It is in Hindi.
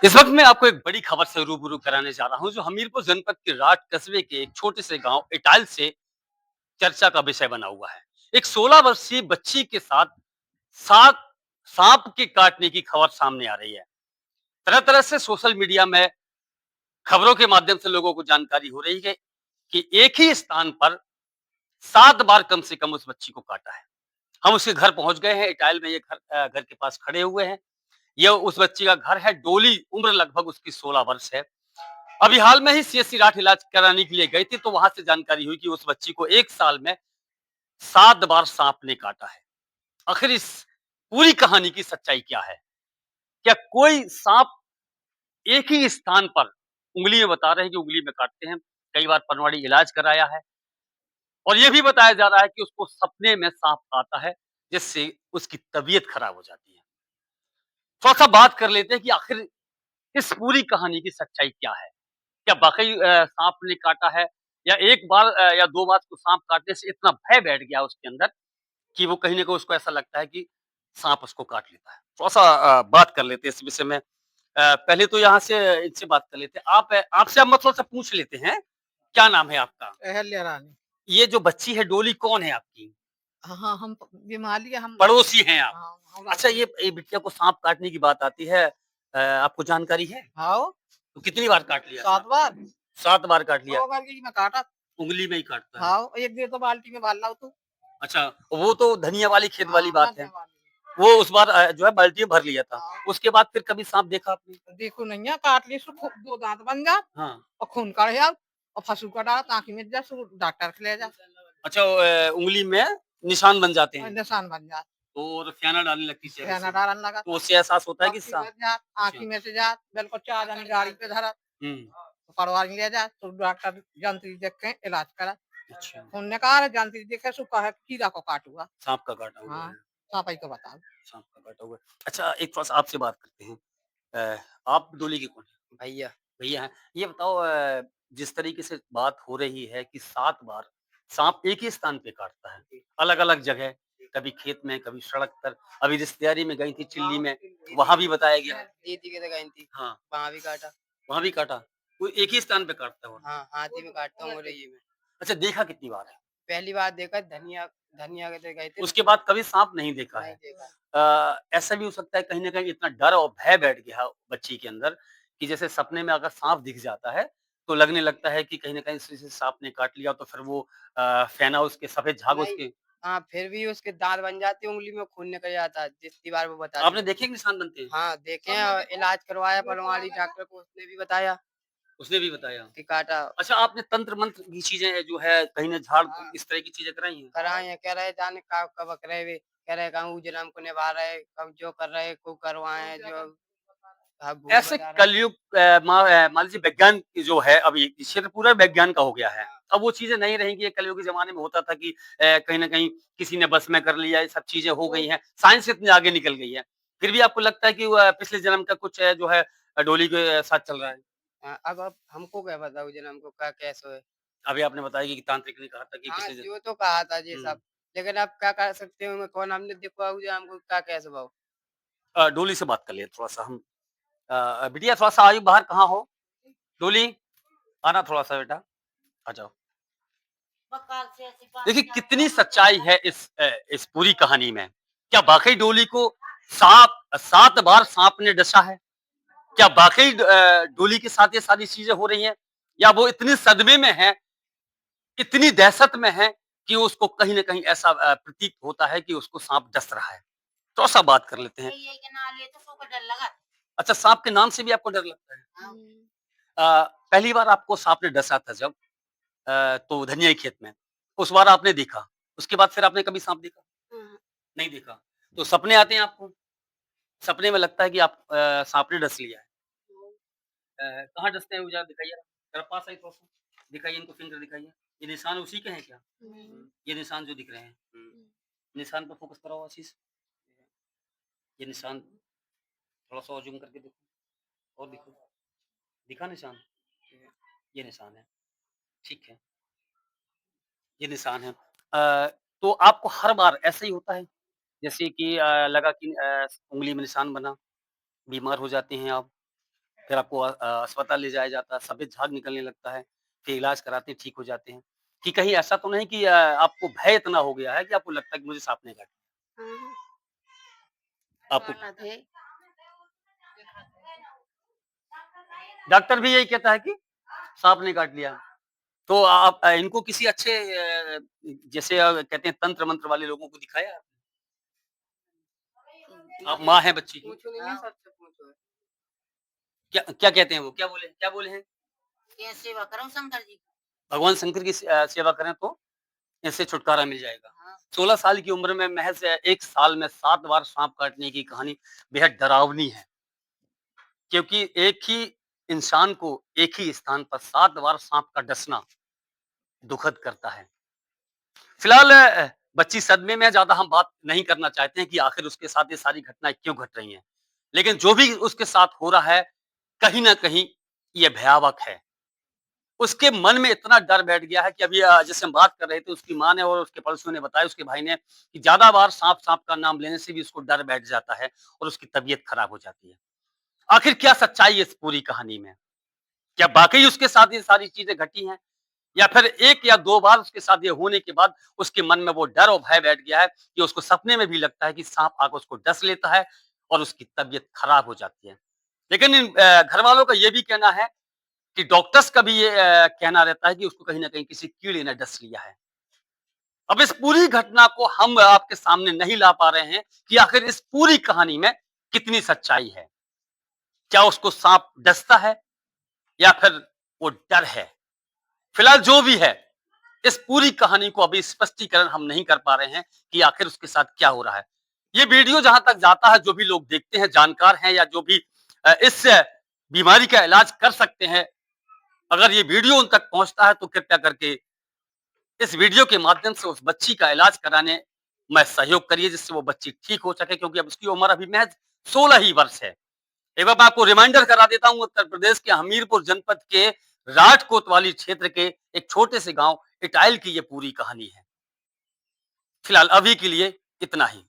इस वक्त मैं आपको एक बड़ी खबर से रूबरू कराने जा रहा हूँ, जो हमीरपुर जनपद के राट कस्बे के एक छोटे से गांव इटाल से चर्चा का विषय बना हुआ है। एक 16 वर्षीय बच्ची के साथ सात सांप के काटने की खबर सामने आ रही है। तरह-तरह से सोशल मीडिया में खबरों के माध्यम से लोगों को जानकारी हो रही है कि एक ही स्थान पर 7 बार कम से कम उस बच्ची को काटा है। हम उसके घर पहुंच गए हैं, इटाल में ये घर के पास खड़े हुए हैं। यह उस बच्ची का घर है, डोली, उम्र लगभग उसकी 16 वर्ष है। अभी हाल में ही सीएससी राठ इलाज कराने के लिए गई थी, तो वहां से जानकारी हुई कि उस बच्ची को 1 साल में 7 बार सांप ने काटा है। आखिर इस पूरी कहानी की सच्चाई क्या है? क्या कोई सांप एक ही स्थान पर उंगली में बता रहे हैं कि उंगली में काटते हैं, कई बार पनवाड़ी इलाज कराया है और ये भी बताया जा रहा है कि उसको सपने में सांप आता है, जिससे उसकी तबीयत खराब हो जाती है। थोड़ा-सा बात कर लेते हैं कि आखिर इस पूरी कहानी की सच्चाई क्या है? क्या वाक़ई साँप ने काटा है या एक बार या 2 बार उसको साँप काटने से इतना भय बैठ गया उसके अंदर कि वो कहीं न कहीं उसको ऐसा लगता है कि साँप उसको काट लेता है। थोड़ा-सा बात कर लेते हैं इस विषय में। पहले तो यहाँ से इनसे बात कर लेते हैं। आपसे अब मैं थोड़ा-सा पूछ लेते हैं, क्या नाम है आपका? अहल्या रानी। ये जो बच्ची है डोली कौन है आपकी? हाँ, हाँ, हम बीमारी हम पड़ोसी हैं आप। हाँ, हम अच्छा रहते हैं। ये बिटिया को साँप काटने की बात आती है आपको जानकारी है? हाँ, तो कितनी बार काट लिया 7 साँप बार। ने? 7 बार काट लिया। 2 बार की मैं काटा। उँगली में ही काटता है। हाँ, एक डेढ़ तो बाल्टी में डाल रहा हूँ तू। अच्छा, वो तो धनिया वाली खेत वाली हाँ, बात है। धन्यवाद। वो उस बार जो है बाल्टी में भर लिया था। हाँ, उसके बाद फिर कभी साँप देखा आपने? देखो नैया काट ली सो 2 दाँत बन जा हाँ। और खून काढ़ जाओ और फसू का डाला ताकि मिट जा सो डॉक्टर के ले जा। अच्छा उँगली में निशान बन जाते हैं निशान बन जा। और फ्याना डालने लगती चेहरे फेना से। डालन लगा तो था। उससे एहसास होता है कि पक्की सा मर जा, अच्छा। आँखी में से जा, बिल्कुल 4 जन गाड़ी पे धरा, हुँ, परवार में ले जा, तो डॉक्टर जंतरी देख के इलाज करा। अच्छा। उनने कहा जंतरी देखे सो कहा कीड़ा को काटूंगा। साँप का काटा हुआ हाँ, है। सापाई को बताओ। साँप का काटा हुआ है। अच्छा एक थोड़ा-सा आपसे बात करते हैं। आप डोली के कौन हैं? भैया। भैया हैं। ये बताओ जिस तरीके से बात हो रही है कि 7 बार साँप एक ही स्थान पे काटता है, अलग-अलग जगह, कभी खेत में, कभी सड़क पर, अभी रिश्तेदारी में गई थी चिल्ली में, वहाँ भी बताया गया। दीदी के तो गई थी, हाँ, वहाँ भी काटा। वहाँ भी काटा। वो एक ही स्थान पे काटता है वो? हाँ, हाथी में काटता हूँ मुरैये में। अच्छा देखा कितनी बार है? पहली बार देखा धनिया धनिया के तो गए थे उसके बाद कभी साँप नहीं देखा नहीं है। देखा। ऐसा भी हो सकता है कहीं न कहीं इतना डर और भय बैठ गया हो बच्ची के अंदर कि जैसे सपने में अगर साँप दिख जाता है, तो लगने लगता है कि कहीं न कहीं इसे साँप ने काट लिया तो फिर वो फेना उसके सफ़ेद झाग नहीं। उसके हाँ, फिर भी उसके दाँत बन जाते उंगली में खून निकल जाता है, जितनी बार वो बताती आपने थी। देखे कि निशान बनते हैं? हाँ, देखे हैं और इलाज करवाया पलवाड़ी डॉक्टर को उसने भी बताया उसने भी बताया। कि काटा। अच्छा आपने तंत्र-मंत्र की चीज़ें जो है कहीं ने झाड़ हाँ, इस तरह की चीज़ें कराई हैं? कराए हैं, कह रहे जाने कब कब करे वे, कह रहे कहूँ जन्म को निभा रहे, कब जो कर रहे को करवाएँ जो भूत ऐसे बता रहे। कलयुग मान लीजिए विज्ञान की जो है अभी ये क्षेत्र पूरा विज्ञान का हो गया है। अब वो चीज़ें नहीं रहेंगी, ये कलयुग के ज़माने में होता था कि कहीं न कहीं किसी ने बस में कर लिया, ये सब चीज़ें हो गई हैं। साइंस इतनी आगे निकल गई है। फिर भी आपको लगता है कि वो पिछले जन्म का कुछ जो है डोली के साथ चल रहा है? अब हमको क्या पता वो जन्म को क्या कैसे है। अभी आपने बताया कि तांत्रिक ने कहा था कि हाँ, पिछले ज जो तो कहा था ये हुँ। सब, लेकिन अब क्या कर सकते हैं मैं कौन हमने देखा वो हमको क्या कैसे भाव। डोली से बात कर लिए थोड़ा-सा हम। बिटिया थोड़ा-सा आइए बाहर कहाँ हो? डोली, आना थोड़ा-सा बेटा, आ जाओ। देखिए कितनी सच्चाई है इस पूरी कहानी में। क्या वाक़ई डोली को साँप 7 बार साँप ने डसा है? क्या वाक़ई डोली के साथ ये सारी चीज़ें हो रही हैं? या वो इतनी सदमे में है, इतनी दहशत में है कि उसको कहीं न कहीं ऐसा प्रतीत होता है कि उसको साँप डस रहा है? थोड़ा-सा बात कर लेते हैं। अच्छा साँप के नाम से भी आपको डर लगता है? पहली बार आपको साँप ने डसा था जब तो धनिया के खेत में, उस बार आपने देखा, उसके बाद फिर आपने कभी साँप देखा? नहीं देखा। तो सपने आते हैं आपको? सपने में लगता है कि आप साँप ने डस लिया है। कहाँ डसते हैं वो ज़रा दिखाइए? ज़रा पास आइए थोड़ा-सा, दिखाइए इनको फिंगर दिखाइए। ये निशान उसी के हैं क्या? ये निशान जो दिख रहे हैं। निशान पे फ़ोकस कराओ आशीष। ये निशान थोड़ा-सा और ज़ूम करके देखो और दिखो। दिखा निशान? ये निशान है, ठीक है, ये निशान है। तो आपको हर बार ऐसा ही होता है? जैसे कि लगा कि उँगली में निशान बना, बीमार हो जाते हैं आप? फिर आपको अस्पताल ले जाया जाता है, सफ़ेद झाग निकलने लगता है, फिर इलाज कराते हैं, ठीक हो जाते हैं। कि कहीं ऐसा तो नहीं कि आपको भय इतना हो गया है कि आपको लगता है कि मुझे साँप ने काट हाँ, आपको काटा थे। डॉक्टर भी यही कहता है कि साँप ने काट लिया। तो आप इनको किसी अच्छे जैसे कहते हैं तंत्र-मंत्र वाले लोगों को दिखाया? आप माँ हैं बच्ची की। पूछो नहीं है, सबसे पूछो। क्या क्या कहते हैं वो? क्या बोले हैं? ये सेवा करो शंकर जी की। भगवान शंकर की सेवा करें तो इससे छुटकारा मिल जाएगा। हाँ। 16 साल की उम्र में महज़ 1 साल में 7 बार साँप काटने की कहानी बेहद डरावनी है। क्योंकि एक ही इंसान को एक ही स्थान पर 7 बार साँप का डसना दुखद करता है। फिलहाल बच्ची सदमे में है, ज़्यादा हम बात नहीं करना चाहते हैं कि आखिर उसके साथ ये सारी घटनाएँ क्यों घट रही हैं। लेकिन जो भी उसके साथ हो रहा है, कहीं न कहीं ये भयावह है। उसके मन में इतना डर बैठ गया है कि अभी जैसे हम बात कर रहे थे उसकी माँ ने और उसके पड़ोसियों ने बताया उसके भाई ने कि ज़्यादा बार साँप-साँप का नाम लेने से भी उसको डर बैठ जाता है और उसकी तबीयत खराब हो जाती है। आखिर क्या सच्चाई है इस पूरी कहानी में? क्या वाक़ई उसके साथ ये सारी चीज़ें घटी हैं? या फिर 1 या 2 बार उसके साथ ये होने के बाद उसके मन में वो डर और भय बैठ गया है कि उसको सपने में भी लगता है कि साँप आकर उसको डस लेता है और उसकी तबीयत खराब हो जाती है। लेकिन इन घरवालों का ये भी कहना है कि डॉक्टर्स का भी ये कहना रहता है कि उसको कहीं न कहीं किसी कीड़े ने डस लिया है। अब इस पूरी घटना को हम आपके सामने नहीं ला पा रहे हैं कि आखिर इस पूरी कहानी में कितनी सच्चाई है। क्या उसको साँप डसता है या फिर वो डर है? फिलहाल जो भी है, इस पूरी कहानी को अभी स्पष्टीकरण हम नहीं कर पा रहे हैं कि आखिर उसके साथ क्या हो रहा है। ये वीडियो जहाँ तक जाता है, जो भी लोग देखते हैं, जानकार हैं या जो भी इस बीमारी का इलाज कर सकते हैं, अगर ये वीडियो उन तक पहुँचता है तो कृपया करके इस वीडियो के माध्यम से उस बच्ची का इलाज कराने में सहयोग करिए जिससे वो बच्ची ठीक हो सके क्योंकि अब उसकी उम्र अभी महज़ 16 ही वर्ष है। एक बार मैं आपको रिमाइंडर करा देता हूँ उत्तर प्रदेश के हमीरपुर जनपद के राज कोतवाली क्षेत्र के एक छोटे से गाँव इटाइल की ये पूरी कहानी है। फिलहाल अभी के लिए इतना ही।